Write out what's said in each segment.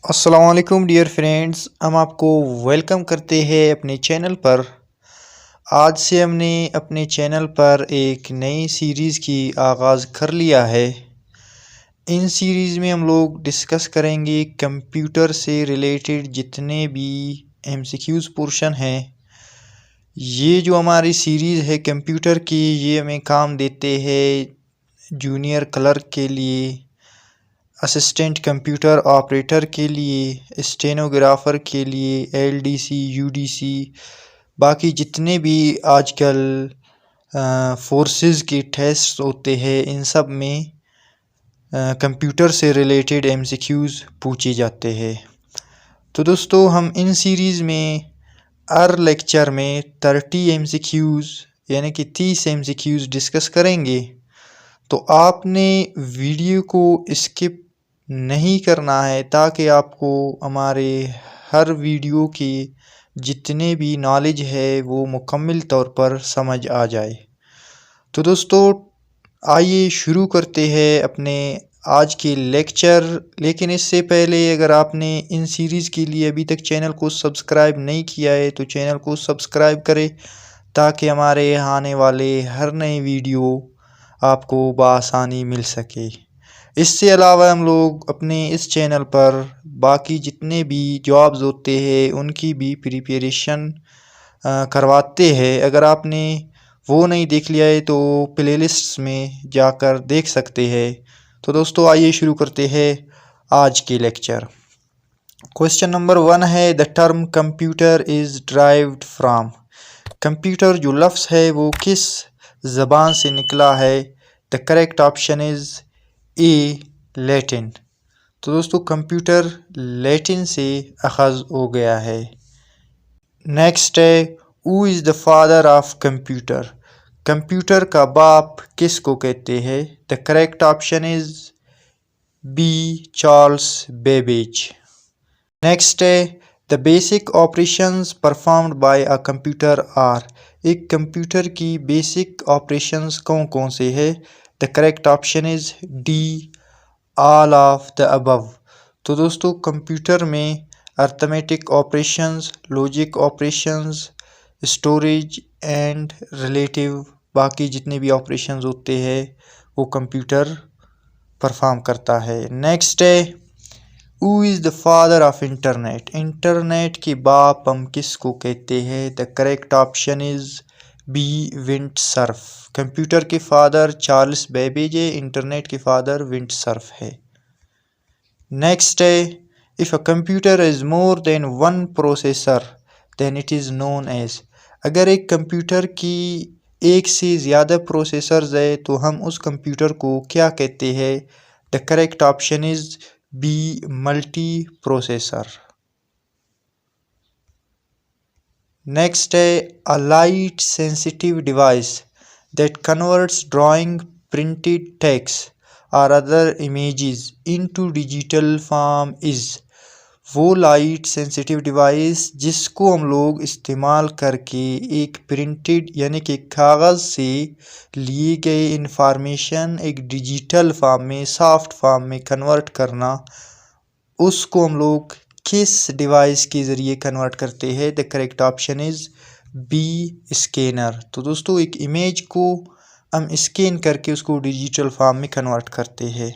अस्सलामुअलैकुम dear friends, हम आपको वेलकम करते हैं अपने चैनल पर। आज से हमने अपने चैनल पर एक नई सीरीज़ की आगाज़ कर लिया है। इन सीरीज़ में हम लोग डिस्कस करेंगे कंप्यूटर से रिलेटेड जितने भी एमसीक्यूज़ पोर्शन हैं। ये जो हमारी सीरीज़ है कंप्यूटर की, ये हमें काम देते हैं जूनियर क्लर्क के लिए, असिस्टेंट कंप्यूटर ऑपरेटर के लिए, स्टेनोग्राफ़र के लिए, एलडीसी, यूडीसी, बाकी जितने भी आजकल फोर्सेस के टेस्ट होते हैं, इन सब में कंप्यूटर से रिलेटेड एमसीक्यूज़ पूछे जाते हैं। तो दोस्तों, हम इन सीरीज़ में हर लेक्चर में 30 एमसीक्यूज़ यानी कि 30 एमसीक्यूज़ डिस्कस करेंगे। तो आपने वीडियो को स्किप नहीं करना है ताकि आपको हमारे हर वीडियो की जितने भी नॉलेज है वो मुकम्मल तौर पर समझ आ जाए। तो दोस्तों, आइए शुरू करते हैं अपने आज के लेक्चर। लेकिन इससे पहले अगर आपने इन सीरीज़ के लिए अभी तक चैनल को सब्सक्राइब नहीं किया है तो चैनल को सब्सक्राइब करें ताकि हमारे आने वाले हर नए वीडियो आपको बआसानी मिल सके। इससे अलावा हम लोग अपने इस चैनल पर बाकी जितने भी जॉब्स होते हैं उनकी भी प्रिपरेशन करवाते हैं। अगर आपने वो नहीं देख लिया है तो प्लेलिस्ट्स में जाकर देख सकते हैं। तो दोस्तों, आइए शुरू करते हैं आज के लेक्चर। क्वेश्चन नंबर 1 है, the term computer is derived from. Computer जो लफ्ज़ है वो किस ज़बान से निकला है? The correct option is A, Latin. तो दोस्तों, कंप्यूटर लैटिन से अखज़ हो गया है। नेक्स्ट है, who is the father of computer. Computer का बाप किसको कहते हैं? The correct option is B, Charles Babbage. Next है, the basic operations performed by a computer are. एक कंप्यूटर की बेसिक ऑपरेशंस कौन कौन से है? The correct option is D, all of the above. तो दोस्तों, कंप्यूटर में arithmetic operations, logic operations, storage and relative, बाकी जितने भी ऑपरेशंस होते हैं वो कंप्यूटर परफॉर्म करता है। नेक्स्ट है, who is the father of internet. Internet के बाप हम किसको कहते हैं? The correct option is B, Vint Cerf. Computer के फादर चार्ल्स बेबेज है, इंटरनेट के फादर विंड सर्फ है। नेक्स्ट है, if a computer is more than one processor then it is known as. अगर एक कंप्यूटर की एक से ज़्यादा प्रोसेसर्स है तो हम उस कंप्यूटर को क्या कहते हैं? The correct option is B, multi processor. Next है, a light sensitive device that converts drawing, printed text और other images into digital form is. वो लाइट सेंसिटिव डिवाइस जिसको हम लोग इस्तेमाल करके एक प्रिंटेड यानी कि कागज़ से लिए गए इंफॉर्मेशन एक डिजिटल फॉर्म में, सॉफ्ट फॉर्म में कन्वर्ट करना, उसको हम लोग किस डिवाइस के ज़रिए कन्वर्ट करते हैं? The correct option is B, scanner. तो दोस्तों, एक इमेज को हम स्कैन करके उसको डिजिटल फॉर्म में कन्वर्ट करते हैं।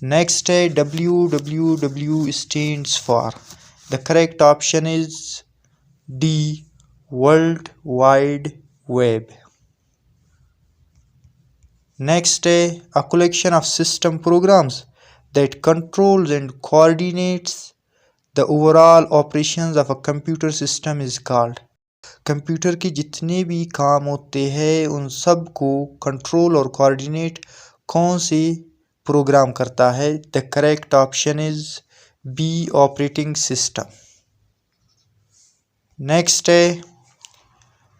नेक्स्ट है, www stands for. The correct option is D, world wide web. Next है, a collection of system programs that controls and coordinates the overall operations of a computer system is called. Computer के जितने भी काम होते हैं उन सब को कंट्रोल और कोऑर्डिनेट कौन सी प्रोग्राम करता है? The correct option is B, operating system. Next है,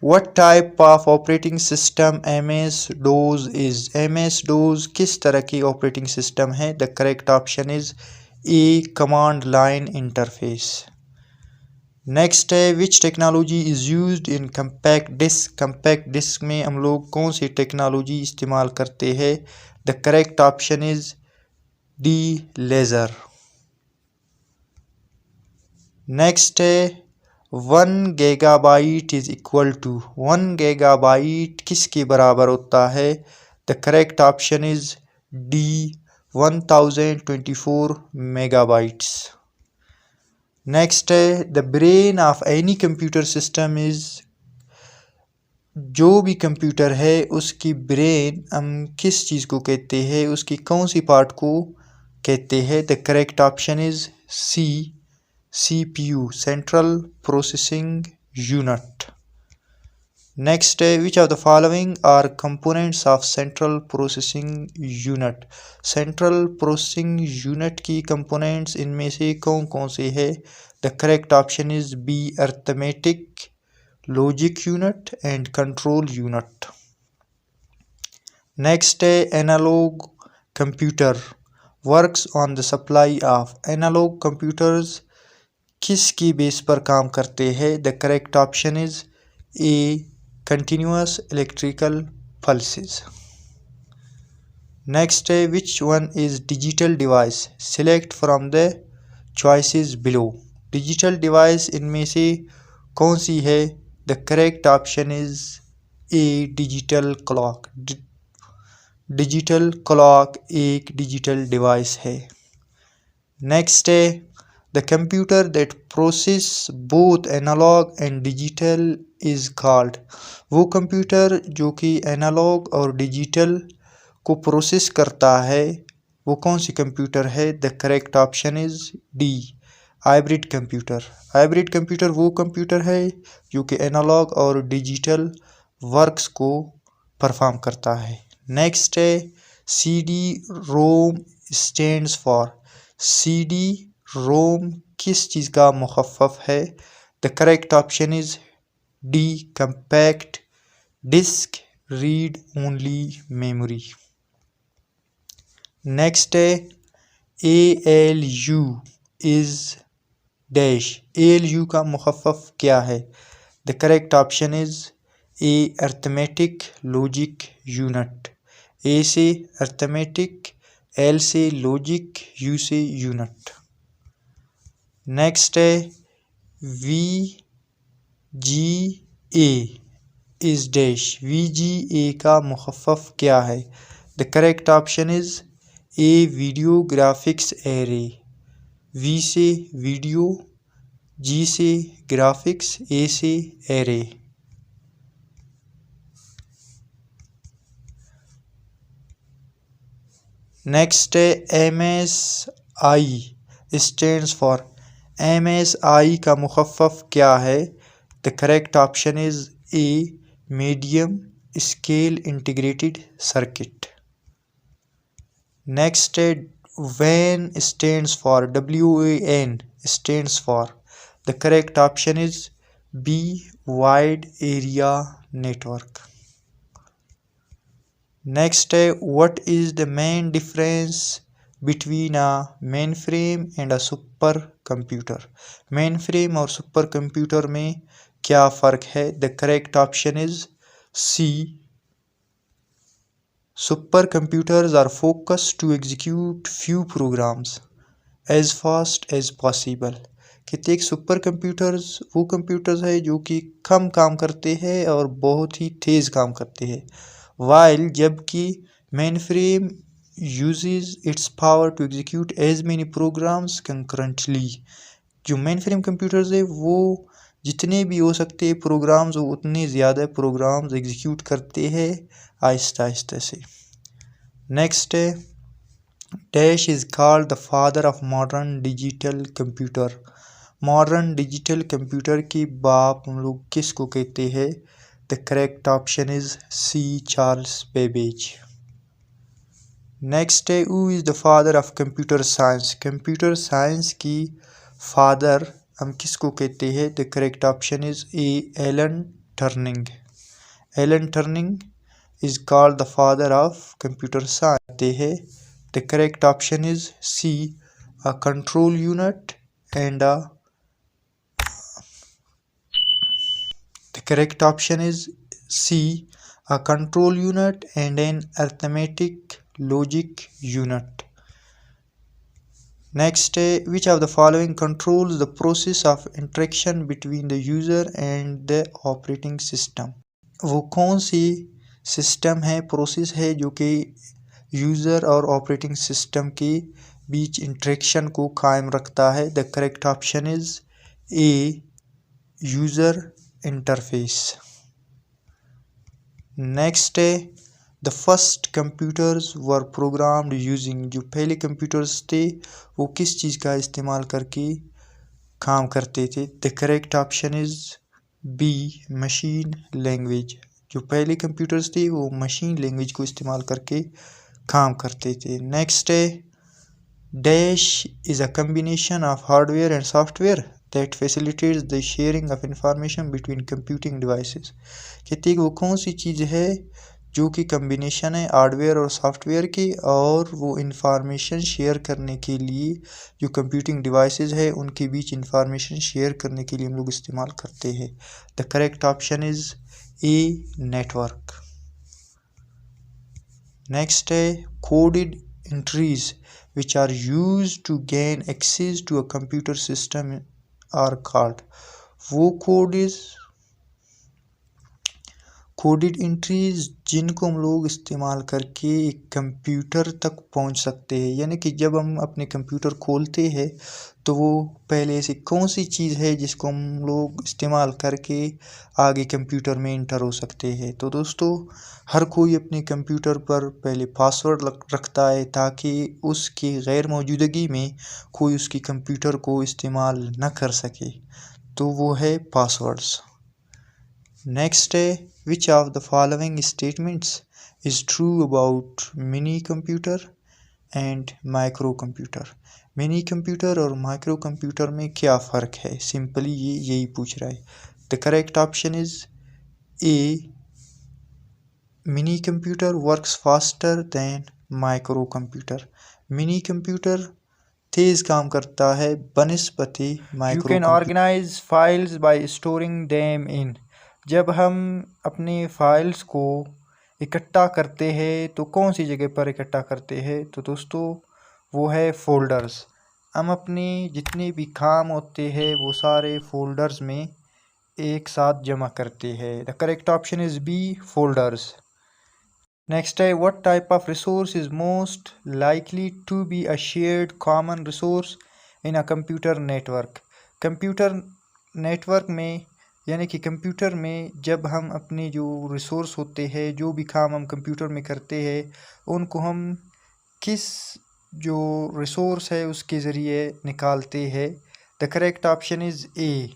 what type of operating system MS DOS is. MS DOS किस तरह की ऑपरेटिंग सिस्टम है? The correct option is A, command line interface. Next है, which technology is used in compact disc. Compact disc में हम लोग कौन सी टेक्नोलॉजी इस्तेमाल करते हैं? The correct option is D, laser. Next है 1 GB is equal to 1 GB किसके बराबर होता है? The correct option is D 1024 megabytes. Next है the brain of any computer system is, जो भी कंप्यूटर है उसकी ब्रेन हम किस चीज़ को कहते हैं, उसकी कौन सी पार्ट को कहते हैं? The correct option is C CPU central processing unit. Next है which of the following are components of central processing unit? Central processing unit की कंपोनेंट्स इनमें से कौन कौन से है? The correct option is B arithmetic, logic unit and control unit. Next है analog computer works on the supply of, analog computers किसकी base पर काम करते हैं? The correct option is A continuous electrical pulses. Next है which one is digital device? Select from the choices below. Digital device इनमें से कौन सी है? The correct option is A digital clock. Digital clock एक डिजिटल डिवाइस है। Next है the computer that process both analog and digital is called, वो computer जो कि एनालॉग और डिजिटल को प्रोसेस करता है वो कौन सी कंप्यूटर है? The correct option is D hybrid computer. Hybrid computer वो कंप्यूटर है जो कि एनालॉग और डिजिटल वर्क्स को परफॉर्म करता है। नेक्स्ट है CD ROM stands for, CD ROM किस चीज़ का मुखफ़फ़ है? The correct option is D compact disc read only memory. Next है ALU इज डैश, ALU का मुखफ़फ़ क्या है? The correct option is A arithmetic logic unit. A से अर्थमेटिक, L से लॉजिक, U से यूनिट। नेक्स्ट है VGA इज डैश, VGA का मुखफ़फ़ क्या है? The correct option is A video graphics array. V से वीडियो, G से ग्राफिक्स, A से एरे। नेक्स्ट है MSI स्टैंड्स फॉर, MSI का मुखफ़फ़ क्या है? The correct option is A medium scale integrated circuit. Next है WAN stands for, WAN stands for, the correct option is B wide area network. Next है what is the main difference between a mainframe and a supercomputer? Mainframe और supercomputer में क्या फ़र्क है? The correct option is C super computers are focused to execute few programs as fast as possible. कहते एक super computers वो computers है जो कि कम काम करते हैं और बहुत ही तेज़ काम करते हैं, वाइल जबकि main frame uses its power to execute as many programs concurrently। जो मेन फ्रेम कंप्यूटर्स है वो जितने भी हो सकते हैं प्रोग्राम्स वो उतने ज़्यादा प्रोग्राम्स एग्जीक्यूट करते हैं आहिस्ता आहिस्ता से। नेक्स्ट है dash is called the father of modern digital computer. Modern digital computer की बाप हम लोग किसको कहते हैं? The correct option is C Charles Babbage. Next है who is the father of computer science? Computer science की फादर हम किसको कहते हैं? The correct option is A Alan Turing. Alan Turing is called the father of computer science. The correct option is C a control unit and the correct option is C a control unit and an arithmetic logic unit। Next है which of the following controls the process of interaction between the user and the operating system. वो कौन सी system है, process है जो कि user और operating system के बीच interaction को कायम रखता है। The correct option is A user interface. Next है the first computers were programmed using, जो पहले कंप्यूटर्स थे वो किस चीज़ का इस्तेमाल करके काम करते थे। The correct option is B machine language. जो पहले कंप्यूटर्स थे वो मशीन लैंग्वेज को इस्तेमाल करके काम करते थे। नेक्स्ट है dash is a combination of hardware and software that facilitates the sharing of information between computing devices. कहते हैं कि वो कौन सी चीज़ है जो कि कम्बिनेशन है हार्डवेयर और सॉफ्टवेयर की, और वो इंफॉर्मेशन शेयर करने के लिए जो कंप्यूटिंग डिवाइसेस है उनके बीच इंफॉर्मेशन शेयर करने के लिए हम लोग इस्तेमाल करते हैं। The correct option is A network. Next है coded entries which are used to gain access to a computer system are called। वो कोडेड एंट्रीज जिनको हम लोग इस्तेमाल करके एक कंप्यूटर तक पहुंच सकते हैं, यानी कि जब हम अपने कंप्यूटर खोलते हैं तो वो पहले से कौन सी चीज़ है जिसको हम लोग इस्तेमाल करके आगे कंप्यूटर में इंटर हो सकते हैं। तो दोस्तों हर कोई अपने कंप्यूटर पर पहले पासवर्ड रखता है ताकि उसकी गैर मौजूदगी में कोई उसकी कंप्यूटर को इस्तेमाल न कर सके, तो वो है पासवर्ड्स। नेक्स्ट है which of the following statements is true about mini computer and micro computer. Mini computer और माइक्रो कंप्यूटर में क्या फ़र्क है, सिंपली ये यही पूछ रहा है। The correct option is A mini computer works faster than micro computer. Mini computer तेज़ काम करता है बनस्पति micro. You can organise files by storing them in. जब हम अपनी फाइल्स को इकट्ठा करते हैं तो कौन सी जगह पर इकट्ठा करते हैं, तो दोस्तों वो है फ़ोल्डर्स। हम अपने जितने भी काम होते हैं वो सारे फ़ोल्डर्स में एक साथ जमा करते हैं। The correct option is B folders. Next है what type of resource is most likely to be a shared common resource in a computer network. Computer network में यानी कि कंप्यूटर में जब हम अपने जो रिसोर्स होते हैं, जो भी काम हम कंप्यूटर में करते हैं, उनको हम किस जो रिसोर्स है उसके ज़रिए निकालते हैं। The correct option is A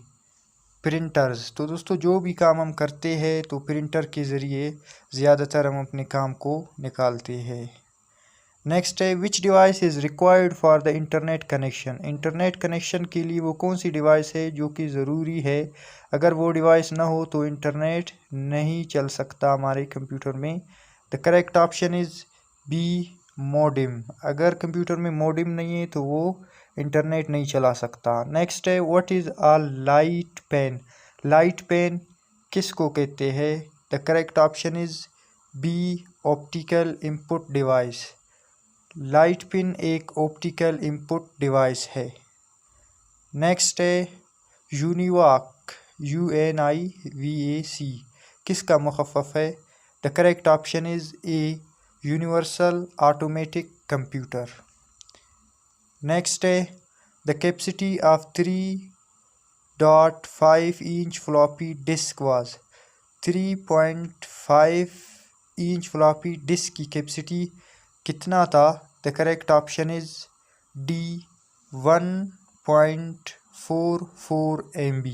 printers. तो दोस्तों जो भी काम हम करते हैं तो प्रिंटर के ज़रिए ज़्यादातर हम अपने काम को निकालते हैं। नेक्स्ट है विच device is required for the internet connection. Internet connection के लिए वो कौन सी डिवाइस है जो कि ज़रूरी है, अगर वो डिवाइस ना हो तो इंटरनेट नहीं चल सकता हमारे कंप्यूटर में। The correct option is B modem. अगर कंप्यूटर में मॉडेम नहीं है तो वो इंटरनेट नहीं चला सकता। नेक्स्ट है what is a light pen. Light pen किसको कहते हैं। The correct option is B optical input device. Light pin एक ऑप्टिकल इनपुट डिवाइस है। नेक्स्ट है यूनिवाक UNIVAC किसका मुखफ़्फ़ है। The correct option is a universal automatic computer. Next है the capacity of 3.5 inch floppy disk was. 3.5 inch floppy disk की capacity कितना था। The correct option is D 1.44 MB।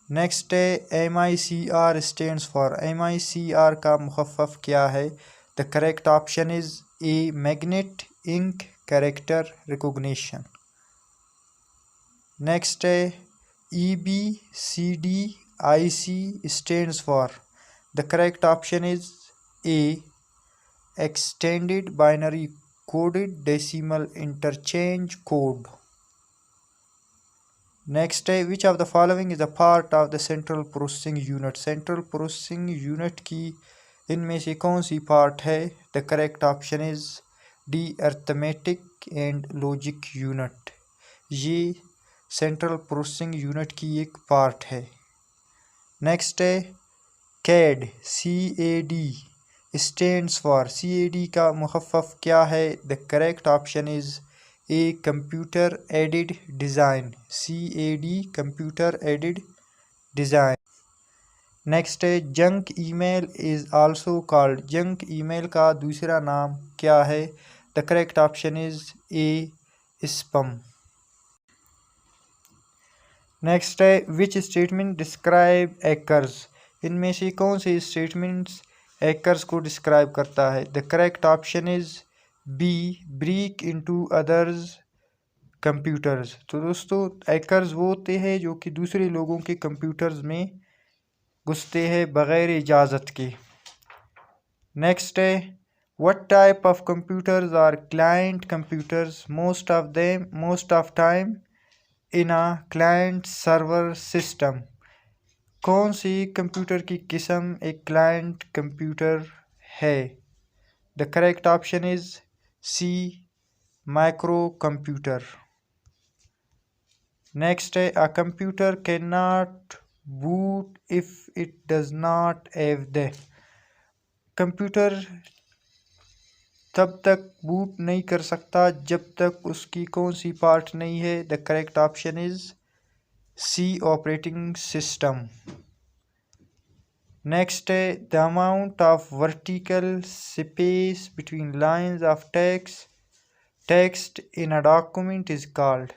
Next है MICR stands for. MICR का मुखफ़्फ़ क्या है। The correct option is A magnet ink character recognition. Next है EBCDIC stands for. The correct option is A extended binary coded decimal interchange code. Next है which of the following is a part of the central processing unit. Central processing unit की इनमें से कौन सी part है। The correct option is D arithmetic and logic unit, ये central processing unit की एक पार्ट है। नेक्स्ट है CAD, CAD stands for, CAD का मुखफ़्फ़ क्या है? The correct option is A computer aided design, CAD computer aided design. Next है junk email is also called, junk email का दूसरा नाम क्या है? The correct option is A spam. Next है विच स्टेटमेंट डिस्क्राइब हैकर्स, इनमें से कौन से स्टेटमेंट्स हैकर्स को डिस्क्राइब करता है? The correct option is B break into others computers. तो दोस्तों हैकर्स वो होते हैं जो कि दूसरे लोगों के कंप्यूटर्स में घुसते हैं बग़ैर इजाज़त के। नेक्स्ट है what type of computers are client computers, most of time in a client server system, कौन सी कंप्यूटर की किस्म एक क्लाइंट कंप्यूटर है? The correct option is C micro computer. Next है a computer can not boot if it does not have the, computer तब तक boot नहीं कर सकता जब तक उसकी कौन सी पार्ट नहीं है? The correct option is C operating system. Next है the amount of vertical space between lines of text in a document is called,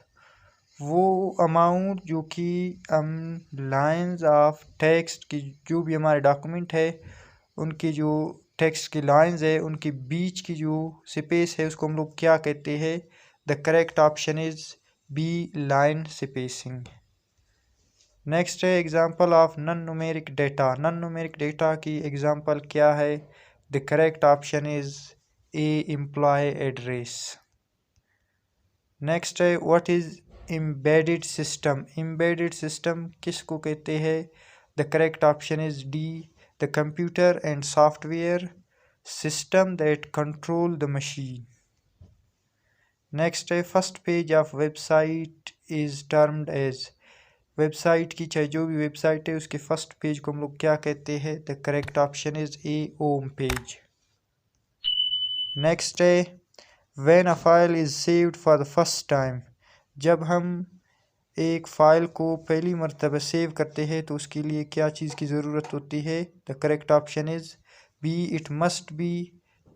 वो अमाउंट जो कि हम लाइंस ऑफ टेक्स्ट की जो भी हमारे डॉक्यूमेंट है उनकी जो टेक्स्ट की लाइंस है उनके बीच की जो स्पेस है उसको हम लोग क्या कहते हैं? The correct option is B line spacing. Next है example of non numeric data, non numeric data की एग्जांपल क्या है? The correct option is A employee address. Next है what is embedded system, embedded system किसको कहते हैं? The correct option is D the computer and software system that control the machine. Next है first page of website is termed as, website की चाहे जो भी website है उसके फर्स्ट पेज को हम लोग क्या कहते हैं? The correct option is A home page. Next है when a file is saved for the first time, जब हम एक फ़ाइल को पहली मर्तबा सेव करते हैं तो उसके लिए क्या चीज़ की ज़रूरत होती है? The correct option is B it must be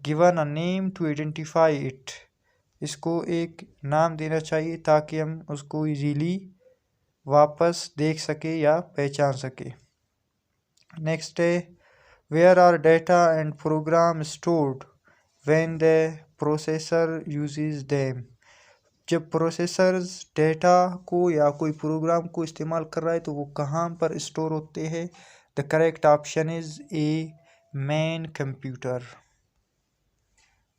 given a name to identify it, इसको एक नाम देना चाहिए ताकि हम उसको इजीली वापस देख सके या पहचान सके। नेक्स्ट है where are data and program stored when the processor uses them, जब प्रोसेसर्स डेटा को या कोई प्रोग्राम को इस्तेमाल कर रहा है तो वो कहाँ पर स्टोर होते हैं? The correct option is A main computer.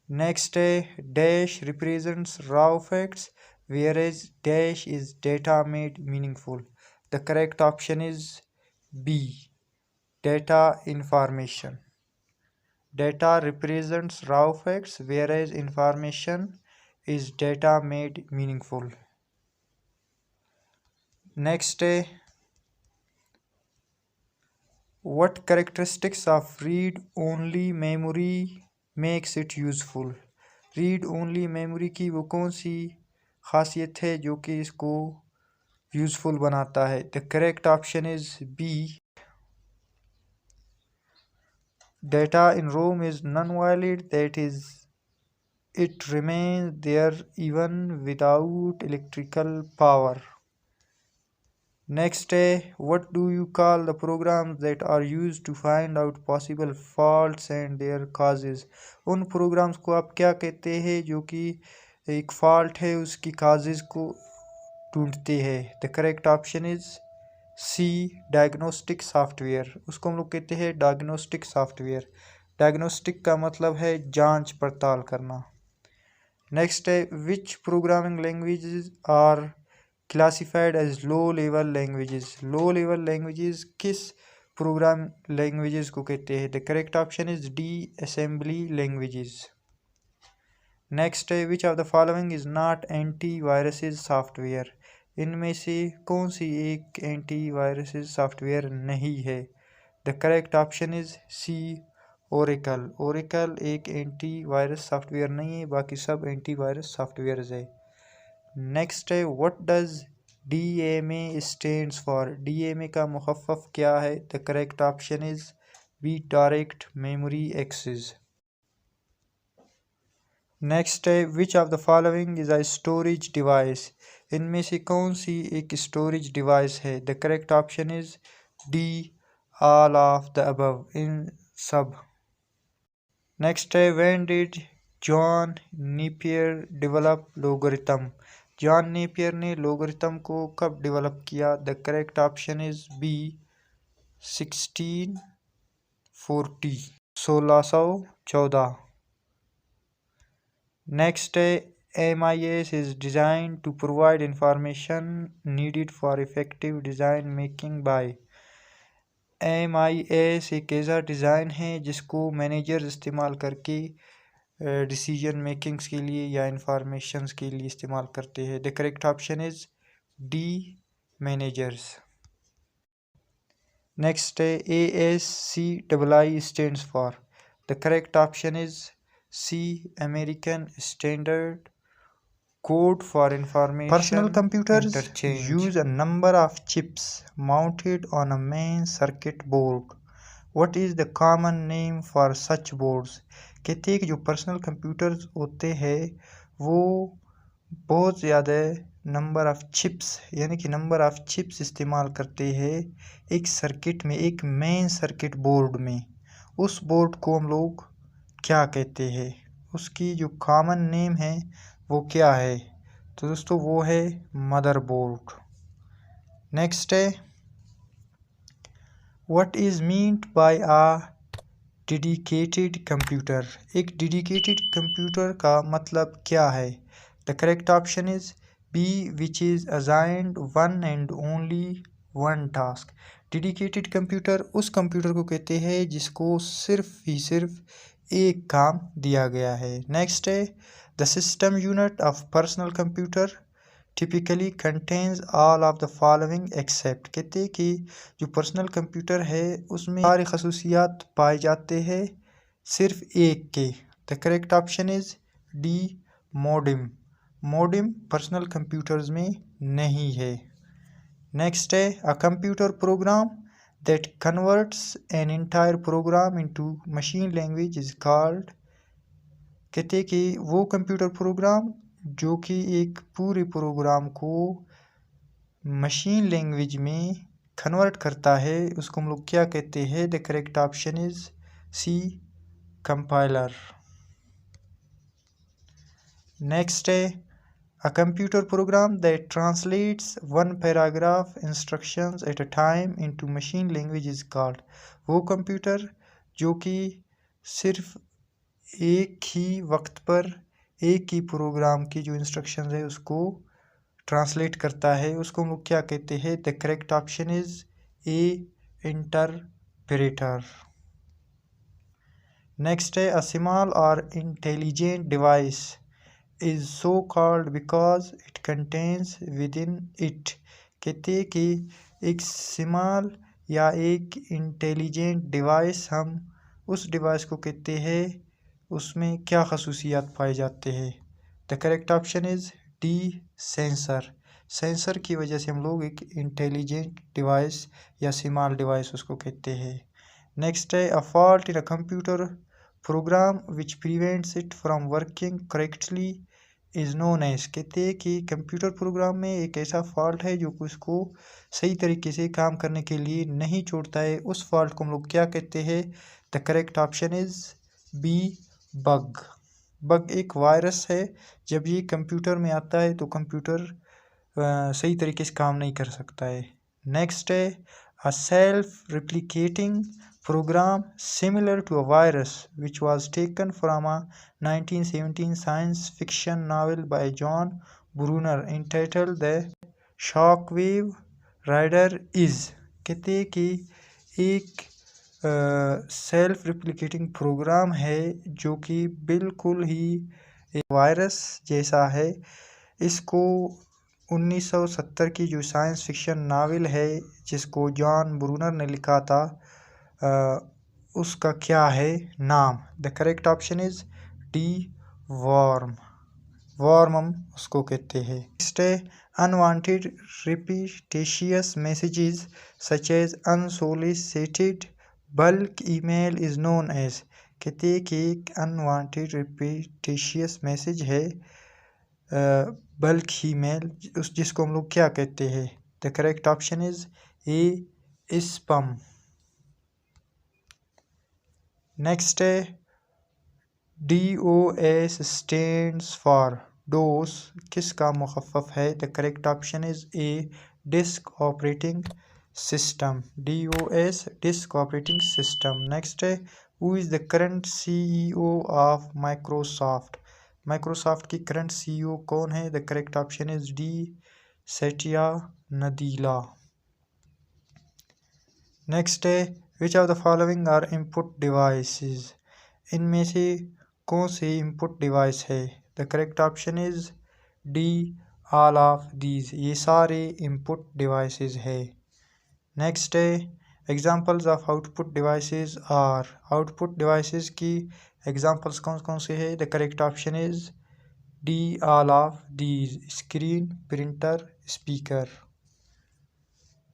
Next है dash represents raw facts whereas dash is data made meaningful, the correct option is B data information. Data represents raw facts whereas information is data made meaningful. Next what characteristics of read only memory makes it useful, read only memory की वो कौन सी खासियत है जो कि इसको useful बनाता है? The correct option is B data in ROM is non volatile, that is it remains there even without electrical power. Next है what do you call the programs that are used to find out possible faults and their causes, उन programs को आप क्या कहते हैं जो कि एक फॉल्ट है उसकी काजेज को ढूंढते हैं? The correct option is C diagnostic software, उसको हम लोग कहते हैं डायग्नोस्टिक सॉफ्टवेयर। डायग्नोस्टिक का मतलब है जांच पड़ताल करना। नेक्स्ट है which programming languages are classified as low level languages, low level languages किस प्रोग्राम लैंग्वेजेस को कहते हैं? The correct option is D assembly languages. Next है which of the following is not anti viruses software, इनमें से कौन सी एक एंटी वायरसेस सॉफ्टवेयर नहीं है। The correct option is C Oracle. Oracle एक एंटी वायरस सॉफ्टवेयर नहीं है, बाकी सब एंटी वायरस सॉफ्टवेयर है। नेक्स्ट है what does DMA stands for, DMA का मुखफ़्फ़ क्या है। The correct option is B direct memory access. Next है which of the following is a storage device, इनमें से कौन सी एक स्टोरेज डिवाइस है। The correct option is D all of the above, इन सब। नेक्स्ट है when did John Napier develop logarithm, John Napier ने लोगरिथम को कब डेवलप किया। The correct option is B 1640, 1614। Next, MIS is designed to provide information needed for effective decision making by। MIS एक ऐसा design है जिसको managers इस्तेमाल करके डिसीजन मेकिंग्स के लिए या इंफॉर्मेशंस के लिए इस्तेमाल करते हैं। The correct option is D managers. Next है ASCII stands for. The correct option is C American Standard Code for Information Personal computers interchange use a number of chips mounted on a main circuit board. What is the common name for such boards? कहते हैं कि जो personal computers होते हैं वो बहुत ज़्यादा number of chips यानी कि नंबर ऑफ़ चिप्स इस्तेमाल करते हैं एक सर्किट में, एक मेन सर्किट बोर्ड में। उस बोर्ड को हम लोग क्या कहते हैं, उसकी जो कॉमन नेम है वो क्या है। तो दोस्तों वो है मदरबोर्ड। नेक्स्ट है what is meant by a dedicated computer, एक डेडिकेटेड कंप्यूटर का मतलब क्या है। The correct option is B which is assigned one and only one task. Dedicated computer उस कंप्यूटर को कहते हैं जिसको सिर्फ एक काम दिया गया है। नेक्स्ट है the system unit of personal computer typically contains all of the following except, कहते हैं कि जो पर्सनल कंप्यूटर है उसमें सारी खसूसियात पाए जाते हैं सिर्फ एक के। The correct option is D modem. Modem personal computers में नहीं है। नेक्स्ट है a computer programme that converts an entire program into machine language is called, कहते हैं कि वो कंप्यूटर प्रोग्राम जो कि एक पूरे प्रोग्राम को मशीन लैंग्वेज में कन्वर्ट करता है उसको हम लोग क्या कहते हैं। The correct option is C compiler. Next है A computer program that translates one paragraph instructions at a time into machine language is called, वो कंप्यूटर जो कि सिर्फ एक ही वक्त पर एक ही प्रोग्राम की जो इंस्ट्रक्शंस है उसको ट्रांसलेट करता है उसको हम लोग क्या कहते हैं। The correct option is A interpreter. Next है अ स्मॉल और intelligent device is so called because it contains within it, कहते हैं कि एक स्मॉल या एक इंटेलिजेंट डिवाइस हम उस डिवाइस को कहते हैं उसमें क्या खसूसियात पाए जाते हैं। The correct option is D sensor. Sensor की वजह से हम लोग एक इंटेलिजेंट डिवाइस या स्मॉल डिवाइस उसको कहते हैं। नेक्स्ट है a fault in a computer program which prevents it from working correctly is known as, कहते हैं कि कंप्यूटर प्रोग्राम में एक ऐसा फॉल्ट है जो उसको सही तरीके से काम करने के लिए नहीं छोड़ता है, उस फॉल्ट को हम लोग क्या कहते हैं। The correct option is B bug. Bug एक वायरस है, जब ये कंप्यूटर में आता है तो कंप्यूटर सही तरीके से काम नहीं कर सकता है। नेक्स्ट है a self replicating program similar to a virus which was taken from a 1917 science fiction novel by John Brunner entitled The Shockwave Rider is, कहते हैं कि एक सेल्फ रिप्लिकेटिंग प्रोग्राम है जो कि बिल्कुल ही एक वायरस जैसा है। इसको 1970 की जो साइंस फिक्शन नावल है जिसको जॉन ब्रूनर ने लिखा था, उसका क्या है नाम? The correct option is D, worm. Worm हम उसको कहते हैं। नेक्स्ट है unwanted repetitious messages such as unsolicited bulk email is known as. कहते हैं कि एक अनवांटेड रिपीटेशियस मैसेज है बल्क ईमेल, उस जिसको हम लोग क्या कहते हैं? The correct option is A, spam. Next है DOS स्टैंड्स फॉर डोस किसका मुखफ़फ़ है? The correct option is A, disk operating system. DOS disc operating system. Next है who is the current CEO of Microsoft? Microsoft की current CEO कौन है? The correct option is D, Satya Nadella. Next है which of the following are input devices? इनमें से कौन से input device है? The correct option is D, all of these. ये सारे इनपुट डिवाइसेस है। नेक्स्ट है examples of output devices are. Output devices की एग्जांपल्स कौन कौन से है? The correct option is D, all of these. Screen, printer, speaker.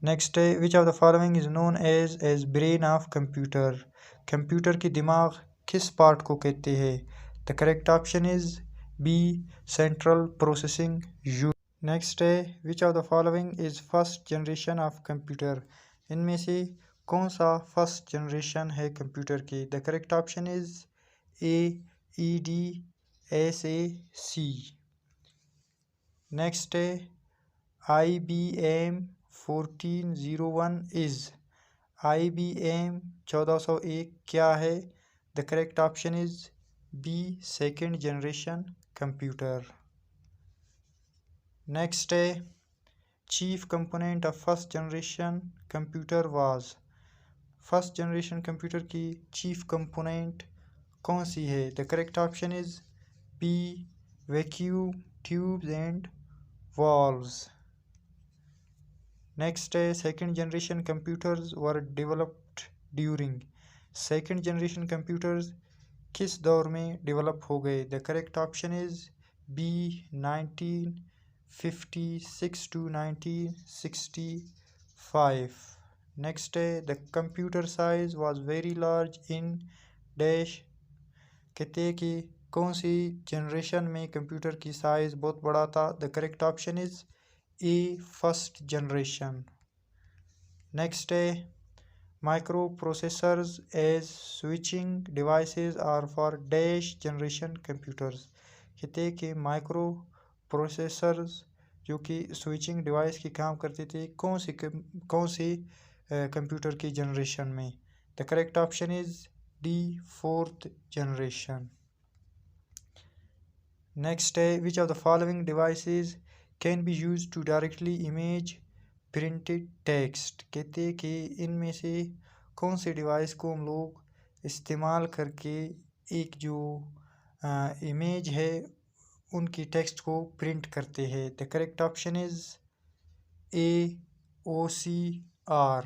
Next है which of the following is known as brain of computer? Computer की दिमाग किस part को कहते हैं? The correct option is B, central processing unit. Next है which of the following is first generation of computer? इनमें से कौन सा फर्स्ट जनरेशन है कंप्यूटर की? The correct option is A, EDSAC। Next है IBM 1401 इज। IBM 1401 क्या है? The correct option is B, second generation computer. Next है chief component of first generation computer was. First generation computer की chief component कौन सी है? The correct option is B, vacuum tubes and valves. Next है second generation computers were developed during. Second generation computers किस दौर में develop हो गए? The correct option is B, 1956 to 1965। Next है the computer size was very large in dash. कहते हैं कि कौन सी जनरेशन में कंप्यूटर की साइज बहुत बड़ा था? The correct option is A, first generation. Next है micro processors as switching devices are for dash generation computers. कहते हैं कि माइक्रो प्रोसेसर्स जो कि स्विचिंग डिवाइस की काम करते थे कौन सी कंप्यूटर की जनरेशन में? The correct option is D, fourth generation. Next है which of the following devices can be use to directly image printed text. कहते हैं कि इनमें से कौन से डिवाइस को हम लोग इस्तेमाल करके एक जो इमेज है उनकी टेक्स्ट को प्रिंट करते हैं? The correct option is A, OCR।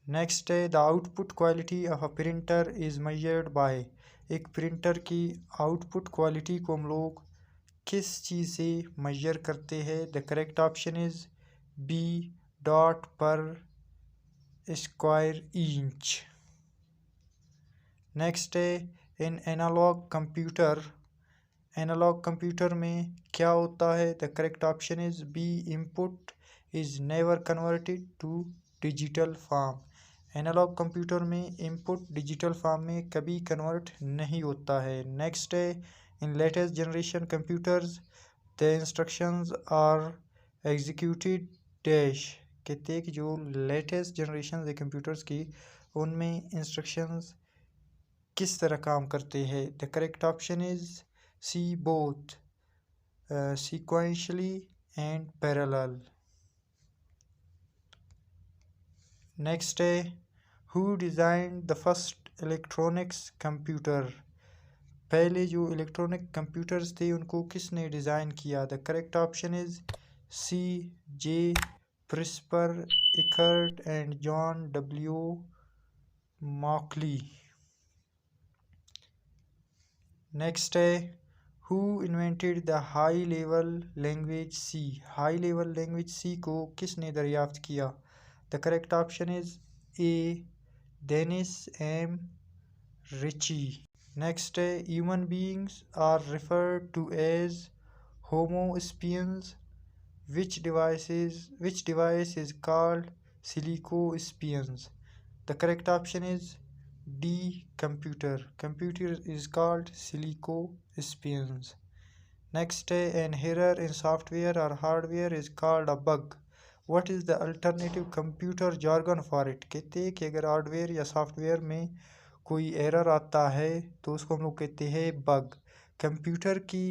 Next है the output quality of a printer is measured by. एक प्रिंटर की आउटपुट क्वालिटी को हम लोग किस चीज़ से मेजर करते हैं? The correct option is B, dot per square inch. Next है in analog computer. Analog computer में क्या होता है? The correct option is B, input is never converted to digital form. Analog computer में इनपुट डिजिटल फॉर्म में कभी convert नहीं होता है। नेक्स्ट है in latest generation computers the instructions are executed dash. कहते हैं कि जो लेटेस्ट जनरेशन है कंप्यूटर्स की उनमें इंस्ट्रक्शंस किस तरह काम करते हैं? The correct option is C, both sequentially and parallel। Next है who designed the first electronics computer? पहले जो इलेक्ट्रॉनिक कंप्यूटर्स थे उनको किसने डिज़ाइन किया? The correct option is C J Presper Eckert and John W Mauchly. Next है who invented the high level language C? High level language C को किसने दरियाफ्त किया? The correct option is A Dennis M Ritchie. Next है human beings are referred to as homo sapiens. Which device is called silico sapiens? The correct option is D. Computer. Computer is called silico sapiens. Next, an error in software or hardware is called a bug. What is the alternative computer jargon for it? कहते हैं कि अगर hardware या software में कोई error आता है तो उसको हम लोग कहते हैं बग। कंप्यूटर की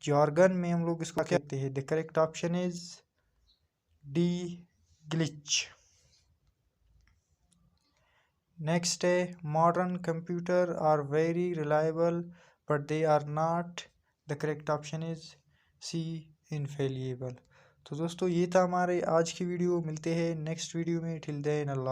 जार्गन में हम लोग इसको कहते हैं। The correct option is D glitch. Next है modern computer are very reliable but they are not. The correct option is C infallible. तो दोस्तों ये था हमारे आज की वीडियो। मिलते हैं नेक्स्ट वीडियो में। टिल देन अल्लाह।